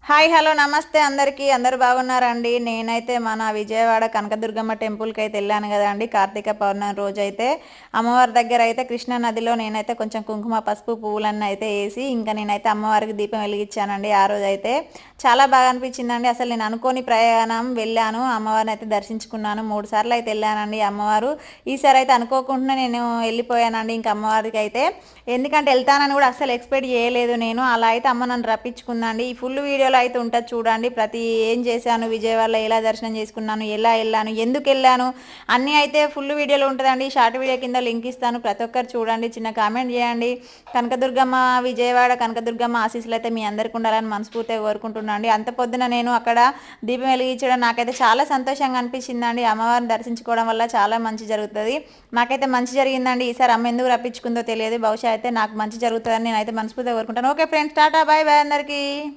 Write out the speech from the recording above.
Hi hello నమస్తే అందరికీ అందరూ బాగున్నారండి. నేనైతే మన విజయవాడ కనకదుర్గమ్మ టెంపుల్కి అయితే వెళ్ళాను కదండి. కార్తీక పౌర్ణమి రోజు అయితే అమ్మవారి దగ్గర అయితే కృష్ణా నదిలో నేనైతే కొంచెం కుంకుమ పసుపు పువ్వులన్నీ అయితే వేసి ఇంకా నేనైతే అమ్మవారికి దీపం వెలిగించానండి. ఆ రోజు అయితే చాలా బాగా అనిపించిందండి. అసలు నేను అనుకోని ప్రయాణం వెళ్ళాను, అమ్మవారిని అయితే దర్శించుకున్నాను. 3 సార్లు అయితే వెళ్ళానండి అమ్మవారు. ఈసారి అయితే అనుకోకుండా నేను వెళ్ళిపోయానండి ఇంకా అమ్మవారికి అయితే. ఎందుకంటే వెళ్తానని కూడా అస్సలు ఎక్స్పెక్ట్ చేయలేదు నేను. అలా అయితే అమ్మ నన్ను రప్పించుకుందండి. ఈ ఫుల్ వీడియోలో అయితే ఉంటుంది చూడండి. ప్రతి ఏం చేశాను, విజయవాడలో ఎలా దర్శనం చేసుకున్నాను, ఎలా వెళ్ళాను, ఎందుకు వెళ్ళాను అన్నీ అయితే ఫుల్ వీడియోలో ఉంటుందండి. షార్ట్ వీడియో కింద లింక్ ఇస్తాను, ప్రతి ఒక్కరు చూడండి, చిన్న కామెంట్ చేయండి. కనకదుర్గమ్మ విజయవాడ కనకదుర్గమ్మ ఆశీస్సులు అయితే మీ అందరికీ ఉండాలని మనస్ఫూర్తిగా కోరుకుంటున్నాను అండి. అంత పొద్దున నేను అక్కడ దీపం వెలిగించడం నాకైతే చాలా సంతోషంగా అనిపించిందండి. అమ్మవారిని దర్శించుకోవడం వల్ల చాలా మంచి జరుగుతుంది. నాకైతే మంచి జరిగిందండి. ఈసారి అమ్మ ఎందుకు రప్పించుకుందో తెలియదు, బహుశా అయితే నాకు మంచి జరుగుతుందని నేనైతే మనస్ఫూర్తిగా కోరుకుంటాను. Okay friends, tata, bye bye అందరికీ.